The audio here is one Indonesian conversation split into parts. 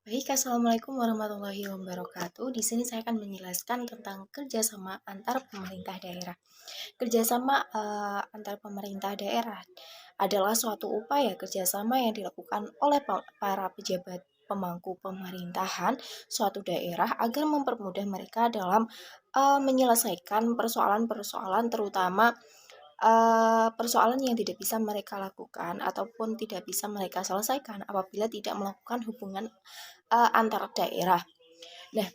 Baik, Assalamualaikum warahmatullahi wabarakatuh. Di sini saya akan menjelaskan tentang kerjasama antar pemerintah daerah. Kerjasama antar pemerintah daerah adalah suatu upaya kerjasama yang dilakukan oleh para pejabat pemangku pemerintahan suatu daerah agar mempermudah mereka dalam menyelesaikan persoalan-persoalan terutama persoalan yang tidak bisa mereka lakukan ataupun tidak bisa mereka selesaikan apabila tidak melakukan hubungan antar daerah. Nah,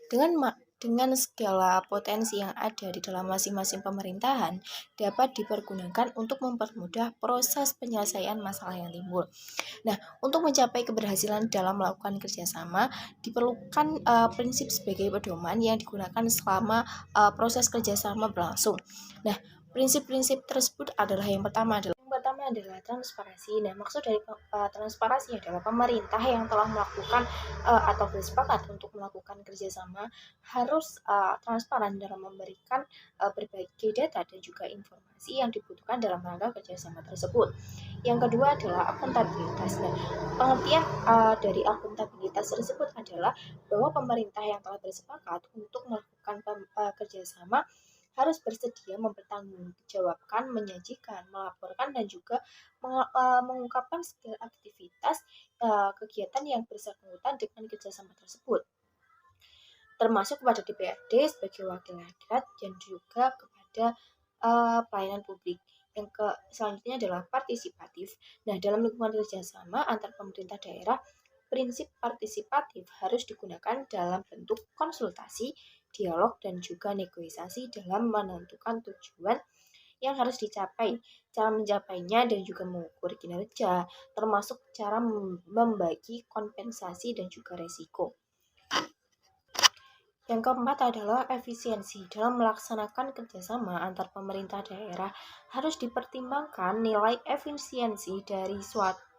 dengan segala potensi yang ada di dalam masing-masing pemerintahan dapat dipergunakan untuk mempermudah proses penyelesaian masalah yang timbul. Nah, untuk mencapai keberhasilan dalam melakukan kerjasama diperlukan prinsip sebagai pedoman yang digunakan selama proses kerjasama berlangsung. Nah, prinsip-prinsip tersebut adalah yang pertama adalah transparansi. Nah, maksud dari transparansi adalah pemerintah yang telah melakukan atau bersepakat untuk melakukan kerjasama harus transparan dalam memberikan berbagai data dan juga informasi yang dibutuhkan dalam rangka kerjasama tersebut. Yang kedua adalah akuntabilitas. Nah, pengertian dari akuntabilitas tersebut adalah bahwa pemerintah yang telah bersepakat untuk melakukan kerjasama harus bersedia mempertanggungjawabkan, menyajikan, melaporkan, dan juga mengungkapkan segala aktivitas kegiatan yang bersangkutan dengan kerjasama tersebut, termasuk kepada DPRD sebagai wakil rakyat dan juga kepada pelayanan publik. Selanjutnya adalah partisipatif. Nah, dalam lingkungan kerjasama antar pemerintah daerah, prinsip partisipatif harus digunakan dalam bentuk konsultasi, dialog, dan juga negosiasi dalam menentukan tujuan yang harus dicapai, cara mencapainya, dan juga mengukur kinerja, termasuk cara membagi kompensasi dan juga resiko. Yang keempat adalah efisiensi. Dalam melaksanakan kerjasama antar pemerintah daerah harus dipertimbangkan nilai efisiensi dari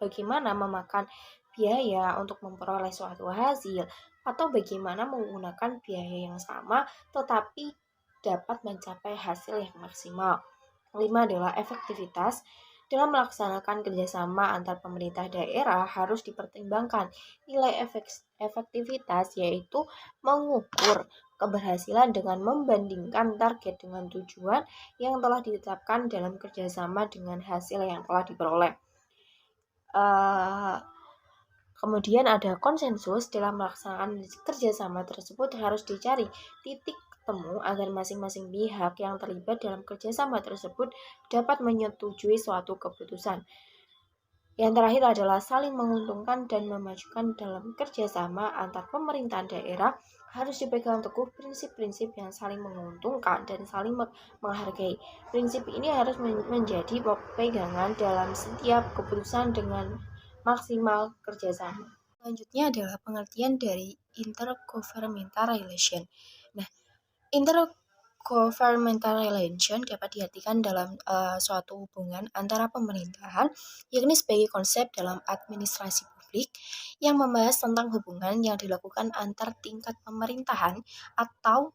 bagaimana memakan biaya untuk memperoleh suatu hasil atau bagaimana menggunakan biaya yang sama tetapi dapat mencapai hasil yang maksimal. Kelima adalah efektivitas. Dalam melaksanakan kerjasama antar pemerintah daerah harus dipertimbangkan nilai efektivitas, yaitu mengukur keberhasilan dengan membandingkan target dengan tujuan yang telah ditetapkan dalam kerjasama dengan hasil yang telah diperoleh. Kemudian ada konsensus. Dalam melaksanakan kerjasama tersebut harus dicari titik temu agar masing-masing pihak yang terlibat dalam kerjasama tersebut dapat menyetujui suatu keputusan. Yang terakhir adalah saling menguntungkan dan memajukan. Dalam kerjasama antar pemerintahan daerah harus dipegang teguh prinsip-prinsip yang saling menguntungkan dan saling menghargai. Prinsip ini harus menjadi pegangan dalam setiap keputusan dengan maksimal kerjasama. Selanjutnya adalah pengertian dari intergovernmental relation. Nah, intergovernmental relation dapat diartikan dalam suatu hubungan antara pemerintahan, yakni sebagai konsep dalam administrasi publik yang membahas tentang hubungan yang dilakukan antar tingkat pemerintahan atau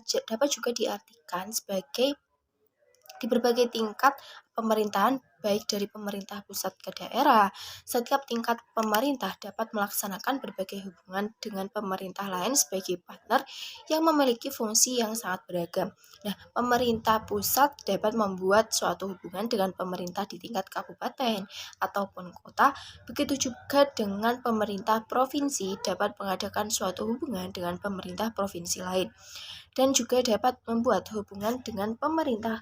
dapat juga diartikan sebagai di berbagai tingkat pemerintahan, baik dari pemerintah pusat ke daerah. Setiap tingkat pemerintah dapat melaksanakan berbagai hubungan dengan pemerintah lain sebagai partner yang memiliki fungsi yang sangat beragam. Nah, pemerintah pusat dapat membuat suatu hubungan dengan pemerintah di tingkat kabupaten ataupun kota. Begitu juga dengan pemerintah provinsi dapat mengadakan suatu hubungan dengan pemerintah provinsi lain. Dan juga dapat membuat hubungan dengan pemerintah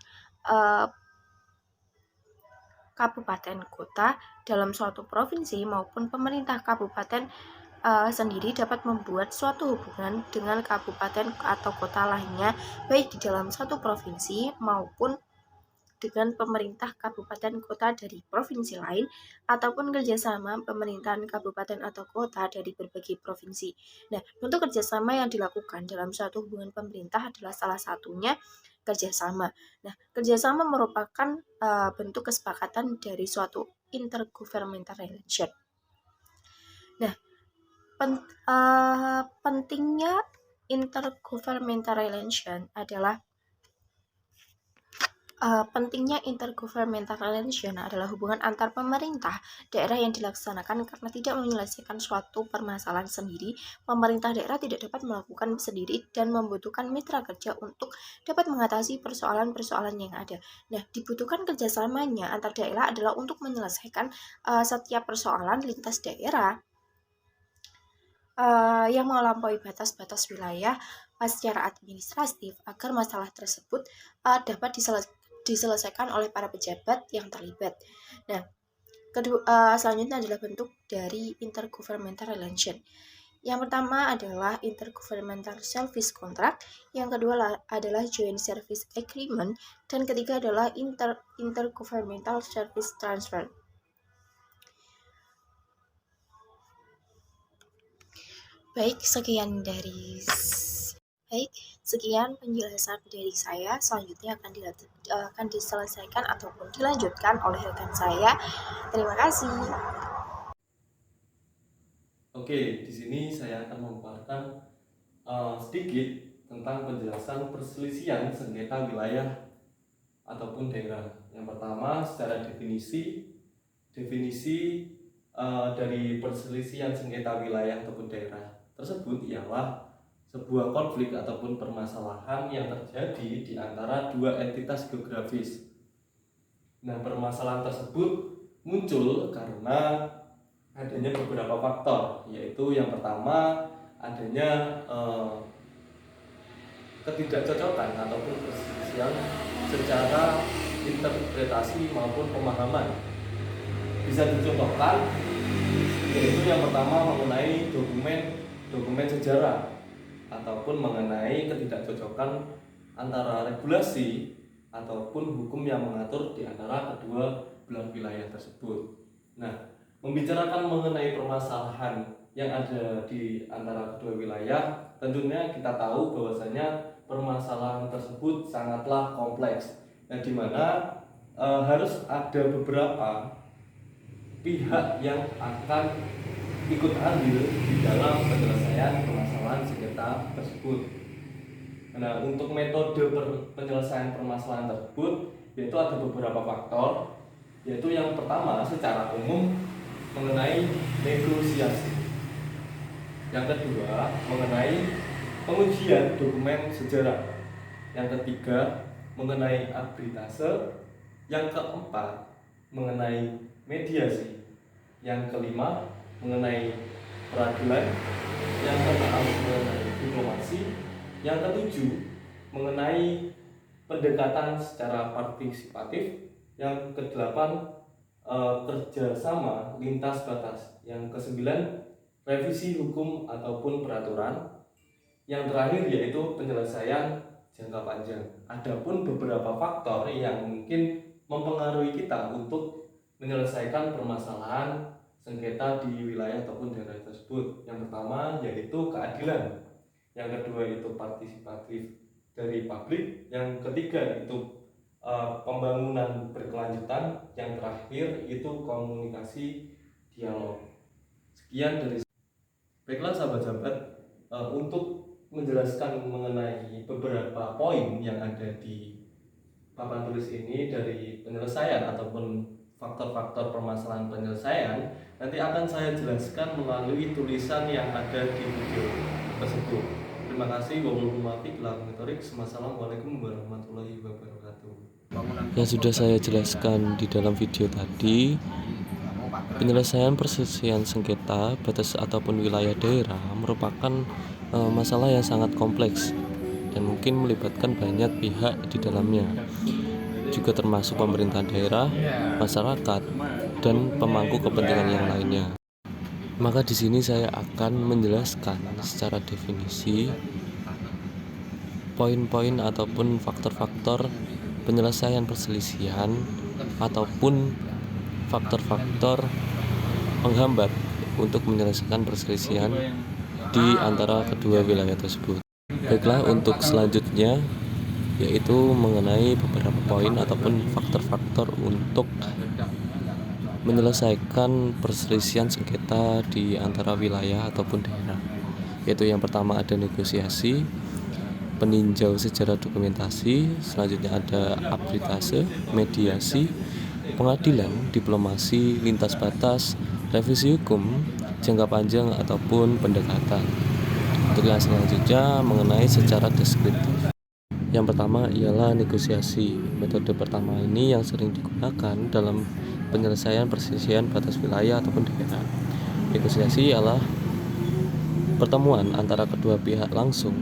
kabupaten kota dalam suatu provinsi maupun pemerintah kabupaten sendiri dapat membuat suatu hubungan dengan kabupaten atau kota lainnya, baik di dalam satu provinsi maupun dengan pemerintah kabupaten kota dari provinsi lain ataupun kerjasama pemerintahan kabupaten atau kota dari berbagai provinsi. Nah, bentuk kerjasama yang dilakukan dalam suatu hubungan pemerintah adalah salah satunya kerjasama. Nah, kerjasama merupakan bentuk kesepakatan dari suatu intergovernmental relation. Nah, pentingnya intergovernmental relation adalah Pentingnya intergovernmental relation adalah hubungan antar pemerintah daerah yang dilaksanakan karena tidak menyelesaikan suatu permasalahan sendiri. Pemerintah daerah tidak dapat melakukan sendiri dan membutuhkan mitra kerja untuk dapat mengatasi persoalan-persoalan yang ada. Nah, dibutuhkan kerjasamanya antar daerah adalah untuk menyelesaikan setiap persoalan lintas daerah yang melampaui batas-batas wilayah secara administratif agar masalah tersebut dapat diselesaikan oleh para pejabat yang terlibat. Nah, selanjutnya adalah bentuk dari intergovernmental relation. Yang pertama adalah intergovernmental service contract, yang kedua adalah joint service agreement, dan ketiga adalah intergovernmental service transfer. Baik, sekian penjelasan dari saya. Selanjutnya akan diselesaikan ataupun dilanjutkan oleh rekan saya. Terima kasih. Oke, di sini saya akan memaparkan sedikit tentang penjelasan perselisihan sengketa wilayah ataupun daerah. Yang pertama, secara definisi dari perselisihan sengketa wilayah ataupun daerah tersebut ialah sebuah konflik ataupun permasalahan yang terjadi di antara dua entitas geografis. Nah, permasalahan tersebut muncul karena adanya beberapa faktor, yaitu yang pertama adanya ketidakcocokan ataupun perselisihan secara interpretasi maupun pemahaman. Bisa dicontohkan, yaitu yang pertama mengenai dokumen sejarah ataupun mengenai ketidakcocokan antara regulasi ataupun hukum yang mengatur di antara kedua belah wilayah tersebut. Nah, membicarakan mengenai permasalahan yang ada di antara kedua wilayah, tentunya kita tahu bahwasanya permasalahan tersebut sangatlah kompleks, di mana harus ada beberapa pihak yang akan ikut andil di dalam penyelesaian permasalahan sengketa tersebut. Nah, untuk metode penyelesaian permasalahan tersebut yaitu ada beberapa faktor, yaitu yang pertama secara umum mengenai negosiasi, yang kedua mengenai pengujian dokumen sejarah, yang ketiga mengenai arbitrase, yang keempat mengenai mediasi, yang kelima mengenai peradilan, yang keenam mengenai diplomasi, yang ketujuh mengenai pendekatan secara partisipatif, yang kedelapan kerjasama lintas batas, yang kesembilan revisi hukum ataupun peraturan, yang terakhir yaitu penyelesaian jangka panjang. Adapun beberapa faktor yang mungkin mempengaruhi kita untuk menyelesaikan permasalahan sengketa di wilayah ataupun daerah tersebut. Yang pertama yaitu keadilan, yang kedua itu partisipatif dari publik, yang ketiga itu pembangunan berkelanjutan, yang terakhir itu komunikasi dialog. Sekian dari baiklah sahabat-sahabat, untuk menjelaskan mengenai beberapa poin yang ada di papan tulis ini dari penyelesaian ataupun faktor-faktor permasalahan penyelesaian, nanti akan saya jelaskan melalui tulisan yang ada di video tersebut. Terima kasih. Wassalamualaikum warahmatullahi wabarakatuh. Yang sudah saya jelaskan di dalam video tadi, penyelesaian perselisihan sengketa batas ataupun wilayah daerah merupakan masalah yang sangat kompleks dan mungkin melibatkan banyak pihak di dalamnya, juga termasuk pemerintah daerah, masyarakat, dan pemangku kepentingan yang lainnya. Maka di sini saya akan menjelaskan secara definisi poin-poin ataupun faktor-faktor penyelesaian perselisihan ataupun faktor-faktor penghambat untuk menyelesaikan perselisihan di antara kedua wilayah tersebut. Baiklah, untuk selanjutnya yaitu mengenai beberapa poin ataupun faktor-faktor untuk menyelesaikan perselisihan sengketa di antara wilayah ataupun daerah. Yaitu yang pertama ada negosiasi, peninjau sejarah dokumentasi, selanjutnya ada arbitrase, mediasi, pengadilan, diplomasi, lintas batas, revisi hukum, jangka panjang ataupun pendekatan. Untuk yang selanjutnya mengenai secara deskriptif. Yang pertama ialah negosiasi. Metode pertama ini yang sering digunakan dalam penyelesaian perselisihan batas wilayah ataupun daerah. Negosiasi ialah pertemuan antara kedua pihak langsung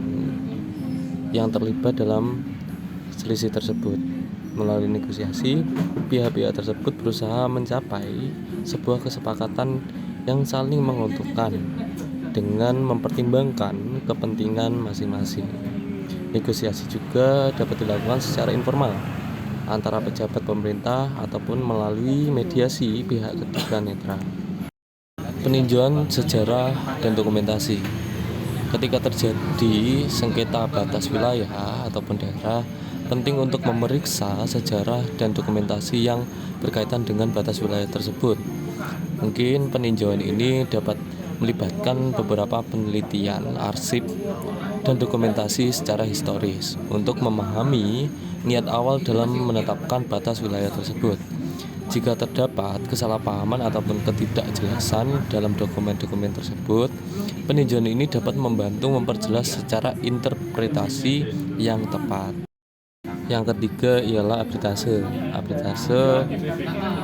yang terlibat dalam selisih tersebut. Melalui negosiasi, pihak-pihak tersebut berusaha mencapai sebuah kesepakatan yang saling menguntungkan dengan mempertimbangkan kepentingan masing-masing. Negosiasi juga dapat dilakukan secara informal antara pejabat pemerintah ataupun melalui mediasi pihak ketiga netral. Peninjauan sejarah dan dokumentasi. Ketika terjadi sengketa batas wilayah ataupun daerah, penting untuk memeriksa sejarah dan dokumentasi yang berkaitan dengan batas wilayah tersebut. Mungkin peninjauan ini dapat melibatkan beberapa penelitian, arsip, dan dokumentasi secara historis untuk memahami niat awal dalam menetapkan batas wilayah tersebut. Jika terdapat kesalahpahaman ataupun ketidakjelasan dalam dokumen-dokumen tersebut, peninjauan ini dapat membantu memperjelas secara interpretasi yang tepat. Yang ketiga ialah arbitrase. Arbitrase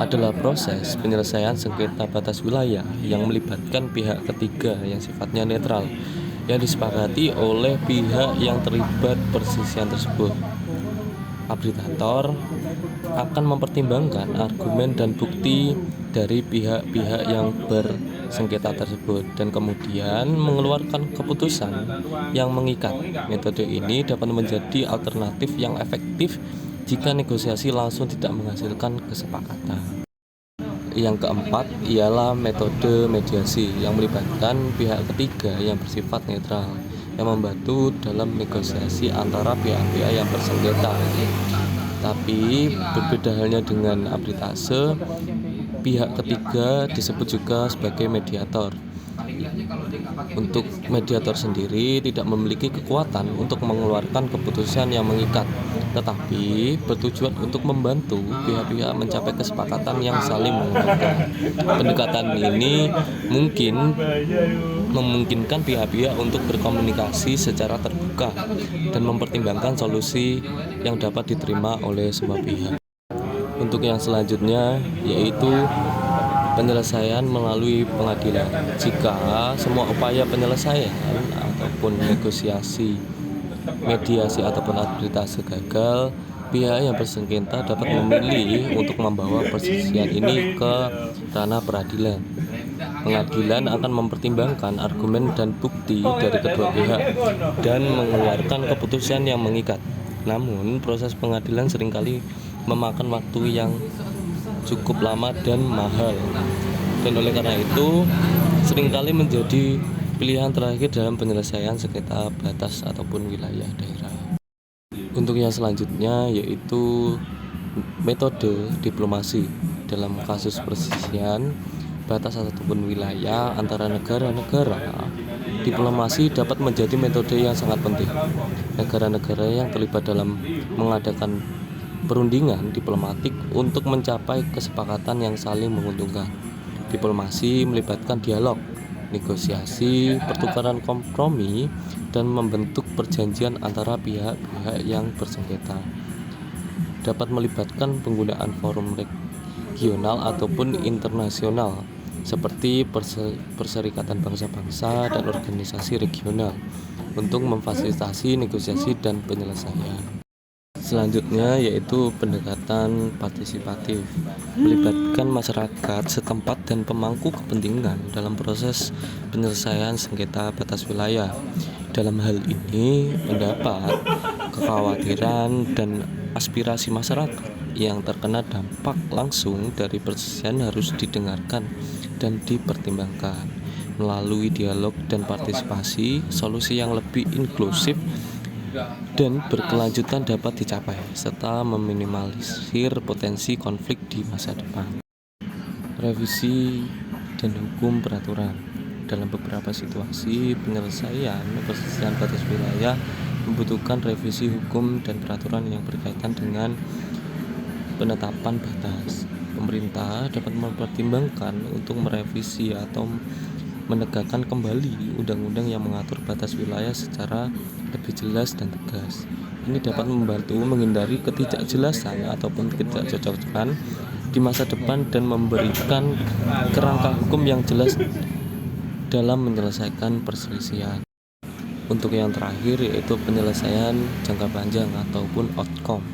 adalah proses penyelesaian sengketa batas wilayah yang melibatkan pihak ketiga yang sifatnya netral, yang disepakati oleh pihak yang terlibat perselisihan tersebut. Arbitrator akan mempertimbangkan argumen dan bukti dari pihak-pihak yang bersengketa tersebut dan kemudian mengeluarkan keputusan yang mengikat. Metode ini dapat menjadi alternatif yang efektif jika negosiasi langsung tidak menghasilkan kesepakatan. Yang keempat ialah metode mediasi yang melibatkan pihak ketiga yang bersifat netral yang membantu dalam negosiasi antara pihak-pihak yang bersengketa. Tapi berbeda halnya dengan arbitrase, pihak ketiga disebut juga sebagai mediator. Untuk mediator sendiri tidak memiliki kekuatan untuk mengeluarkan keputusan yang mengikat, tetapi bertujuan untuk membantu pihak-pihak mencapai kesepakatan yang saling menguntungkan. Pendekatan ini memungkinkan pihak-pihak untuk berkomunikasi secara terbuka dan mempertimbangkan solusi yang dapat diterima oleh semua pihak. Untuk yang selanjutnya yaitu penyelesaian melalui pengadilan. Jika semua upaya penyelesaian ataupun negosiasi, mediasi ataupun arbitrase gagal, pihak yang bersengketa dapat memilih untuk membawa perselisihan ini ke ranah peradilan. Pengadilan akan mempertimbangkan argumen dan bukti dari kedua pihak dan mengeluarkan keputusan yang mengikat. Namun, proses pengadilan seringkali memakan waktu yang cukup lama dan mahal. Dan oleh karena itu, seringkali menjadi pilihan terakhir dalam penyelesaian sengketa batas ataupun wilayah daerah. Untuk yang selanjutnya yaitu metode diplomasi. Dalam kasus perselisihan batas ataupun wilayah antara negara-negara, diplomasi dapat menjadi metode yang sangat penting. Negara-negara yang terlibat dalam mengadakan perundingan diplomatik untuk mencapai kesepakatan yang saling menguntungkan. Diplomasi melibatkan dialog, negosiasi, pertukaran kompromi, dan membentuk perjanjian antara pihak-pihak yang bersengketa. Dapat melibatkan penggunaan forum regional ataupun internasional seperti Perserikatan Bangsa-Bangsa dan organisasi regional untuk memfasilitasi negosiasi dan penyelesaian. Selanjutnya yaitu pendekatan partisipatif, melibatkan masyarakat setempat dan pemangku kepentingan dalam proses penyelesaian sengketa batas wilayah. Dalam hal ini, pendapat, kekhawatiran, dan aspirasi masyarakat yang terkena dampak langsung dari perselisihan harus didengarkan dan dipertimbangkan. Melalui dialog dan partisipasi, solusi yang lebih inklusif dan berkelanjutan dapat dicapai, serta meminimalisir potensi konflik di masa depan. Revisi dan hukum peraturan. dalam beberapa situasi penyelesaian perselisihan batas wilayah membutuhkan revisi hukum dan peraturan yang berkaitan dengan penetapan batas. Pemerintah dapat mempertimbangkan untuk merevisi atau menegakkan kembali undang-undang yang mengatur batas wilayah secara lebih jelas dan tegas. Ini dapat membantu menghindari ketidakjelasan ataupun ketidakcocokan di masa depan dan memberikan kerangka hukum yang jelas dalam menyelesaikan perselisihan. Untuk yang terakhir yaitu penyelesaian jangka panjang ataupun outcome.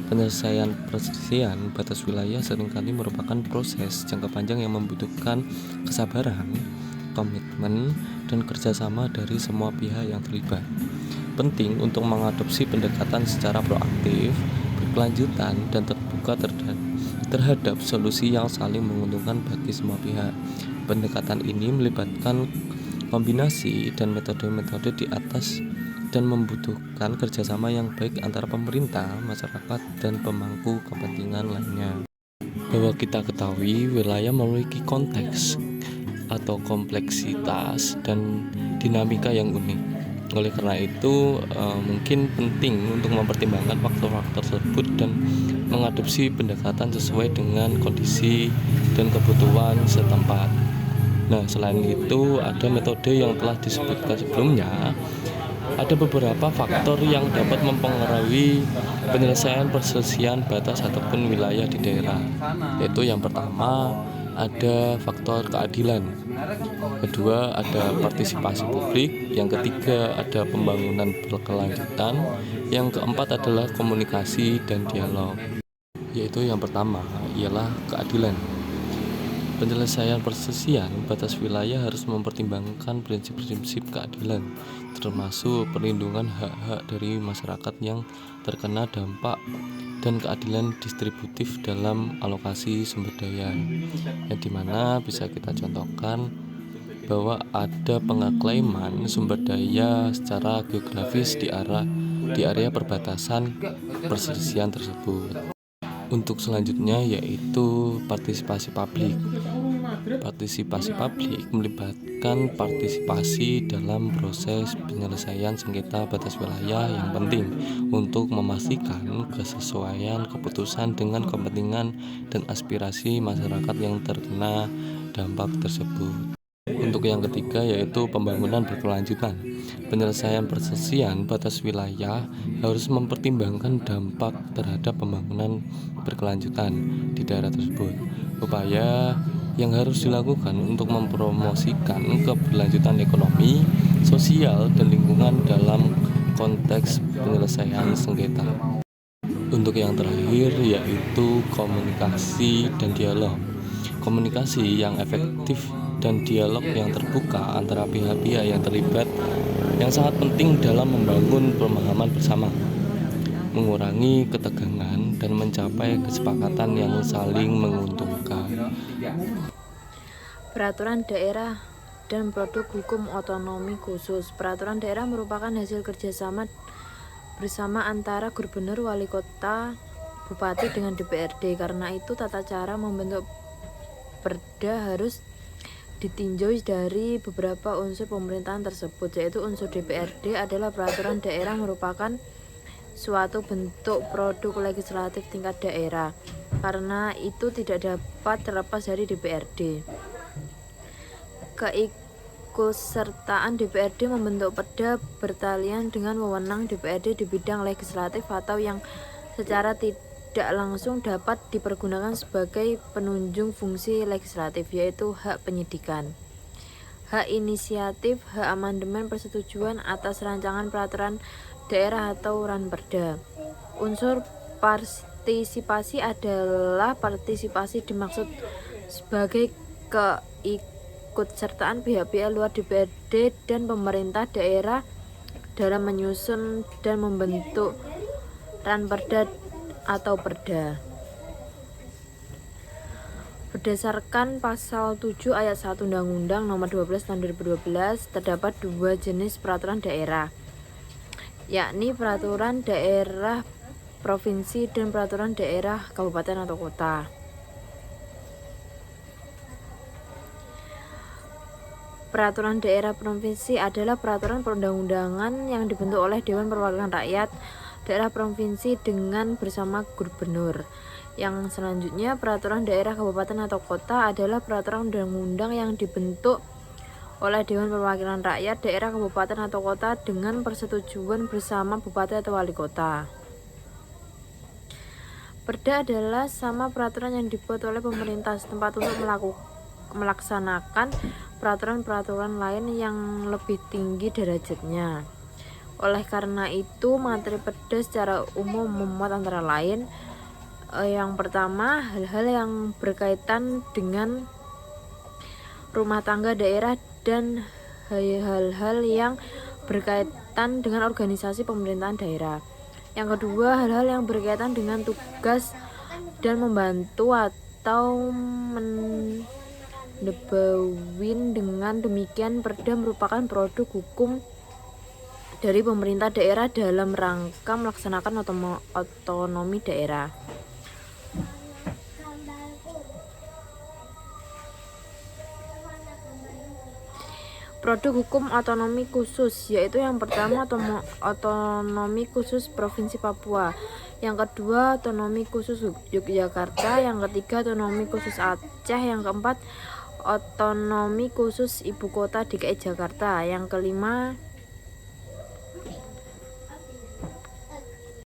Penyelesaian perselisihan batas wilayah seringkali merupakan proses jangka panjang yang membutuhkan kesabaran, komitmen, dan kerjasama dari semua pihak yang terlibat. Penting untuk mengadopsi pendekatan secara proaktif, berkelanjutan, dan terbuka terhadap solusi yang saling menguntungkan bagi semua pihak. Pendekatan ini melibatkan kombinasi dan metode-metode di atas dan membutuhkan kerjasama yang baik antara pemerintah, masyarakat, dan pemangku kepentingan lainnya. Bahwa kita ketahui wilayah memiliki konteks atau kompleksitas dan dinamika yang unik. Oleh karena itu mungkin penting untuk mempertimbangkan faktor-faktor tersebut dan mengadopsi pendekatan sesuai dengan kondisi dan kebutuhan setempat. Nah, selain itu ada metode yang telah disebutkan sebelumnya. Ada beberapa faktor yang dapat mempengaruhi penyelesaian perselisihan batas ataupun wilayah di daerah. Yaitu yang pertama ada faktor keadilan, kedua ada partisipasi publik, yang ketiga ada pembangunan berkelanjutan, yang keempat adalah komunikasi dan dialog. Yaitu yang pertama ialah keadilan. Penyelesaian perselisihan batas wilayah harus mempertimbangkan prinsip-prinsip keadilan, termasuk perlindungan hak-hak dari masyarakat yang terkena dampak dan keadilan distributif dalam alokasi sumber daya, yang dimana bisa kita contohkan bahwa ada pengeklaiman sumber daya secara geografis di area perbatasan perselisihan tersebut. Untuk selanjutnya yaitu partisipasi publik. Partisipasi publik melibatkan partisipasi dalam proses penyelesaian sengketa batas wilayah yang penting untuk memastikan kesesuaian keputusan dengan kepentingan dan aspirasi masyarakat yang terkena dampak tersebut. Untuk yang ketiga yaitu pembangunan berkelanjutan. Penyelesaian perselisihan batas wilayah harus mempertimbangkan dampak terhadap pembangunan berkelanjutan di daerah tersebut. Upaya yang harus dilakukan untuk mempromosikan keberlanjutan ekonomi, sosial, dan lingkungan dalam konteks penyelesaian sengketa. Untuk yang terakhir yaitu komunikasi dan dialog. Komunikasi yang efektif dan dialog yang terbuka antara pihak-pihak yang terlibat yang sangat penting dalam membangun pemahaman bersama, mengurangi ketegangan, dan mencapai kesepakatan yang saling menguntungkan. Peraturan daerah dan produk hukum otonomi khusus. Peraturan daerah merupakan hasil kerjasama bersama antara gubernur, wali kota, bupati dengan DPRD. Karena itu tata cara membentuk perda harus ditinjau dari beberapa unsur pemerintahan tersebut, yaitu unsur DPRD adalah peraturan daerah merupakan suatu bentuk produk legislatif tingkat daerah. Karena itu tidak dapat terlepas dari DPRD. Keikutsertaan DPRD membentuk perda bertalian dengan wewenang DPRD di bidang legislatif atau yang secara tidak langsung dapat dipergunakan sebagai penunjang fungsi legislatif, yaitu hak penyidikan, hak inisiatif, hak amandemen, persetujuan atas rancangan peraturan daerah atau ranperda. Unsur partisipasi adalah partisipasi dimaksud sebagai keikutsertaan pihak-pihak luar DPRD dan pemerintah daerah dalam menyusun dan membentuk ranperda atau perda. Berdasarkan pasal 7 ayat 1 Undang-Undang Nomor 12 Tahun 2012 terdapat dua jenis peraturan daerah, yakni peraturan daerah provinsi dan peraturan daerah kabupaten atau kota. Peraturan daerah provinsi adalah peraturan perundang-undangan yang dibentuk oleh Dewan Perwakilan Rakyat daerah provinsi dengan bersama gubernur. Yang selanjutnya, peraturan daerah kabupaten atau kota adalah peraturan undang-undang yang dibentuk oleh Dewan Perwakilan Rakyat daerah kabupaten atau kota dengan persetujuan bersama bupati atau wali kota. Perda adalah sama peraturan yang dibuat oleh pemerintah setempat untuk melaksanakan peraturan-peraturan lain yang lebih tinggi derajatnya. Oleh karena itu, materi perda secara umum memuat antara lain yang pertama, hal-hal yang berkaitan dengan rumah tangga daerah dan hal-hal yang berkaitan dengan organisasi pemerintahan daerah. Yang kedua, hal-hal yang berkaitan dengan tugas dan membantu atau mendebawin. Dengan demikian, perda merupakan produk hukum dari pemerintah daerah dalam rangka melaksanakan otonomi daerah. Produk hukum otonomi khusus, yaitu yang pertama otonomi khusus Provinsi Papua, yang kedua otonomi khusus Yogyakarta, yang ketiga otonomi khusus Aceh, yang keempat otonomi khusus Ibu Kota DKI Jakarta, yang kelima